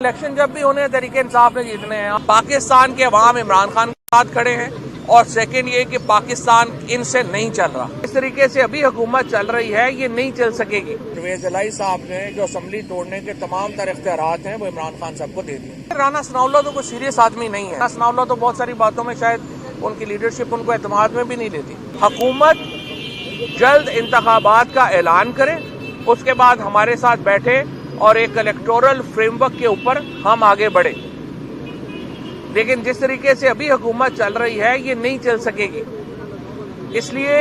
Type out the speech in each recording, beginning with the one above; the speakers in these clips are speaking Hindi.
इलेक्शन जब भी होने तरीके इंसाफ ने जीतने हैं। पाकिस्तान के अवाम इमरान खान के साथ खड़े हैं और सेकंड ये कि पाकिस्तान इनसे नहीं चल रहा। इस तरीके से अभी हुकूमत चल रही है, ये नहीं चल सकेगी। परवेज इलाही साहब ने जो असेंबली तोड़ने के तमाम तर इख्तियारात हैं वो इमरान खान साहब को दे दिए। राना सनाउल्लाह तो कोई सीरियस आदमी नहीं है। राना सनाउल्लाह तो बहुत सारी बातों में शायद उनकी लीडरशिप उनको एतमाद में भी नहीं लेती। हुकूमत जल्द इंतखाबात का ऐलान करे, उसके बाद हमारे साथ बैठे और एक इलेक्टोरल फ्रेमवर्क के ऊपर हम आगे बढ़े। लेकिन जिस तरीके से अभी हुकूमत चल रही है ये नहीं चल सकेगी। इसलिए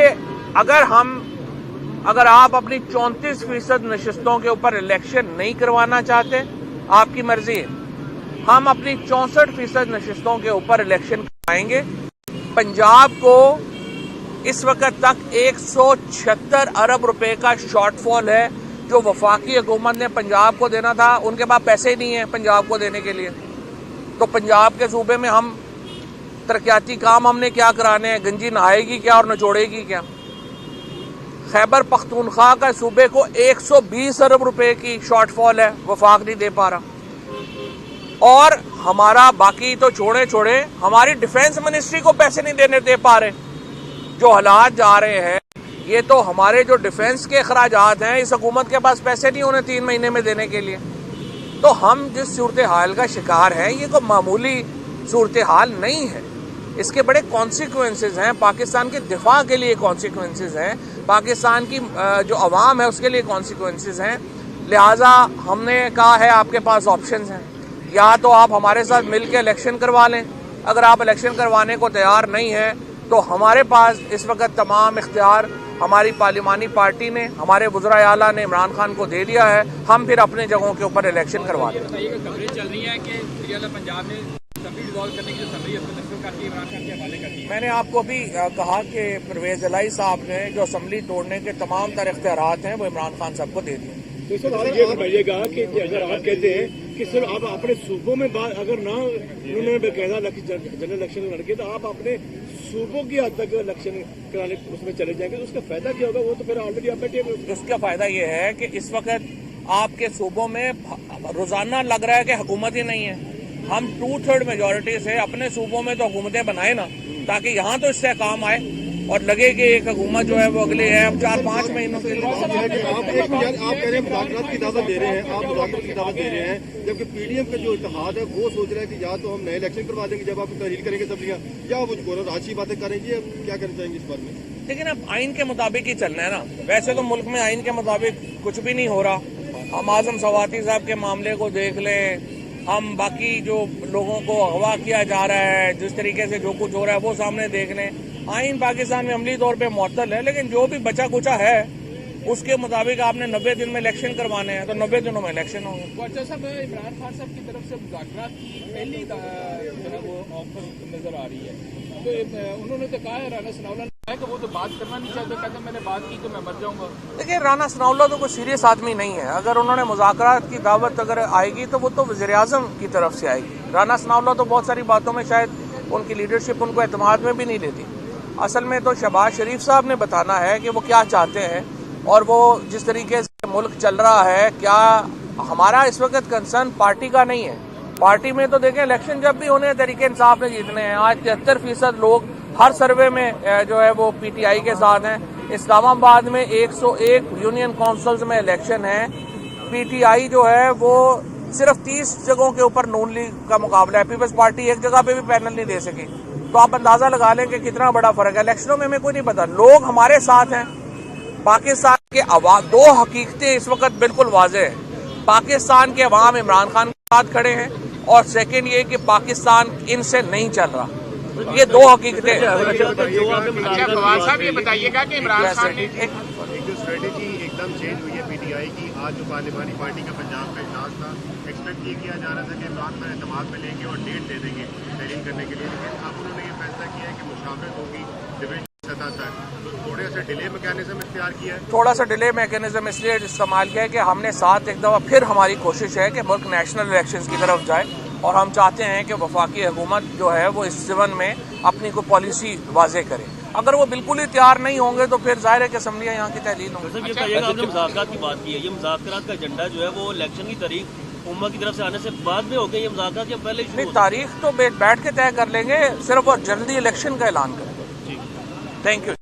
अगर आप अपनी 34% नशिस्तों के ऊपर इलेक्शन नहीं करवाना चाहते, आपकी मर्जी है। हम अपनी 64% नशिस्तों के ऊपर इलेक्शन करवाएंगे। पंजाब को इस वक्त तक 176 अरब रुपए का शॉर्टफॉल है जो वफाकी हुकूमत ने पंजाब को देना था। उनके पास पैसे ही नहीं है पंजाब को देने के लिए। तो पंजाब के सूबे में हम तरक्याती काम हमने क्या कराने हैं? गंजी नहाएगी क्या और नचोड़ेगी क्या? खैबर पख्तूनख्वा का सूबे को 120 अरब रुपए की शॉर्टफॉल है, वफाक नहीं दे पा रहा। और हमारा बाकी तो छोड़े हमारी डिफेंस मिनिस्ट्री को पैसे नहीं दे पा रहे। जो हालात जा रहे हैं, ये तो हमारे जो डिफेंस के अखराजात हैं, इस हुकूमत के पास पैसे नहीं होने 3 महीने में देने के लिए। तो हम जिस सूरत हाल का शिकार हैं, ये कोई मामूली सूरत हाल नहीं है। इसके बड़े कॉन्सिक्वेंसेज हैं। पाकिस्तान के दिफा के लिए कॉन्सिक्वेंसेज हैं, पाकिस्तान की जो अवाम है उसके लिए कॉन्सिक्वेंसेज हैं। लिहाजा हमने कहा है आपके पास ऑप्शंस हैं, या तो आप हमारे साथ मिल के इलेक्शन करवा लें। अगर आप इलेक्शन करवाने को तैयार नहीं है तो हमारे पास इस वक्त तमाम इख्तियार हमारी पार्लिमानी पार्टी ने, हमारे वज़रा आला ने इमरान खान को दे दिया है। हम फिर अपने जगहों के ऊपर इलेक्शन करवा दें। खबरें चल रही है कि पंजाब में असेंबली डिसॉल्व करने की जो असेंबली है उसको नस्ल करके इमरान खान के हवाले कर दी। मैंने आपको अभी कहा कि परवेज इलाही साहब ने जो असेंबली तोड़ने के तमाम तर इख्तियारात हैं वो इमरान खान साहब को दे दिए। तो सर आप ये बताइएगा कि अगर आप कहते हैं कि सर आप अपने सूबों में अगर ना उन्होंने बेकायदा जनरल इलेक्शन लड़के तो आप अपने सूबों की हद तक इलेक्शन कराने उसमें चले जाएंगे, तो उसका फायदा क्या होगा? वो तो फिर ऑलरेडी आप बैठे हुए। उसका फायदा ये है कि इस वक्त आपके सूबों में रोजाना लग रहा है कि हुकूमत ही नहीं है। हम 2/3 मेजोरिटी से अपने सूबों में तो हुकूमतें बनाए ना, ताकि यहाँ तो इससे काम आए और लगे कि एक हुकूमत जो है वो अगले है अब 4-5 महीनों के लिए। आप कह रहे हैं मुज़ाकरात की दावत दे रहे हैं, आप मुज़ाकरात की दावत दे रहे हैं, जबकि पीडीएम का जो इत्तेहाद है वो सोच रहा है कि या तो हम नए इलेक्शन करवा देंगे जब आप तहरीर करेंगे असम्बलियाँ, या वो राजसी बातें करेंगे। क्या करना चाहेंगे इस बारे में? लेकिन अब आइन के मुताबिक ही चलना है ना। वैसे तो मुल्क में आइन के मुताबिक कुछ भी नहीं हो रहा। हम आजम सवाती साहब के मामले को देख लें, हम बाकी जो लोगों को अगवा किया जा रहा है, जिस तरीके से जो कुछ हो रहा है वो सामने देख लें। आइन पाकिस्तान में अमली तौर पे मुअत्तल है, लेकिन जो भी बचा कुचा है उसके मुताबिक आपने 90 दिन में इलेक्शन करवाने हैं तो 90 दिनों में इलेक्शन होंगे। साहब इमरान खान साहब की तरफ से मुज़ाकरात की पहली वो ऑफर नजर आ रही है, तो उन्होंने तो कहा है, राना सनाउल्लाह ने कहा कि वो तो बात करना नहीं चाहते, कहते मैंने बात की तो मैं मर जाऊंगा। देखिए, राना सनाउल्लाह तो कोई सीरियस आदमी नहीं है। अगर उन्होंने मुज़ाकरात की दावत अगर आएगी तो वो तो वज़ीर-ए-आज़म की तरफ से आएगी। राना सनाउल्लाह तो बहुत सारी बातों में शायद उनकी लीडरशिप उनको एतमाद में भी नहीं लेती। असल में तो शहबाज शरीफ साहब ने बताना है कि वो क्या चाहते हैं, और वो जिस तरीके से मुल्क चल रहा है, क्या हमारा इस वक्त कंसर्न पार्टी का नहीं है। पार्टी में तो देखें इलेक्शन जब भी होने तरीके इंसाफ ने जीतने हैं। आज 73% लोग हर सर्वे में जो है वो पीटीआई के साथ हैं। इस्लामाबाद में 101 यूनियन काउंसिल्स में इलेक्शन है। पीटीआई जो है वो सिर्फ 30 जगहों के ऊपर नून लीग का मुकाबला है। पीपल्स पार्टी एक जगह पे भी पैनल नहीं दे सकी। तो आप अंदाजा लगा लें कि कितना बड़ा फर्क है। इलेक्शनों में हमें कोई नहीं पता, लोग हमारे साथ हैं। पाकिस्तान के दो हकीकतें इस वक्त बिल्कुल वाज़ेह है। पाकिस्तान के अवाम इमरान खान के साथ खड़े हैं, और सेकंड ये कि पाकिस्तान इनसे नहीं चल रहा। ये दो हकीकतें। फवाद साहब ये बताइएगा कि इमरान खान ने एक जो स्ट्रेटेजी एकदम चेंज हुई है पीटीआई की, आज जो पार्लिमानी पार्टी का पंजाब का इजलास था, एक्सपेक्ट ये किया जा रहा था कि इमरान खान एतमाद में लेंगे और डेट दे देंगे तहरीर करने के लिए, लेकिन अब उन्होंने ये फैसला किया है कि मुशावरत होगी डिवीजन सतह तक। तो थोड़े से डिले मैकेनिज्म इख्तियार किया है। थोड़ा सा डिले मैकेनिज्म इसलिए इस्तेमाल किया है कि हमने साथ एक दफ़ा फिर हमारी कोशिश है कि मुल्क नेशनल इलेक्शंस की तरफ जाए, और हम चाहते हैं कि वफाकी हुकूमत जो है वो इस ज़मन में अपनी कोई पॉलिसी वाज़े करे। अगर वो बिल्कुल ही तैयार नहीं होंगे तो फिर जाहिर है कि असम्बलियाँ यहाँ की तहलील होंगी। ये बताइएगा, आपने मुज़ाकरात की बात की है, ये मुज़ाकरात का एजेंडा जो है वो इलेक्शन की तारीख उम्मा की तरफ से आने से बाद में हो गए ये मुज़ाकरात या पहले ही शुरू नहीं, हो तारीख तो बैठ के तय कर लेंगे, सिर्फ और जल्दी इलेक्शन का ऐलान करेंगे। गए? ठीक। Thank you.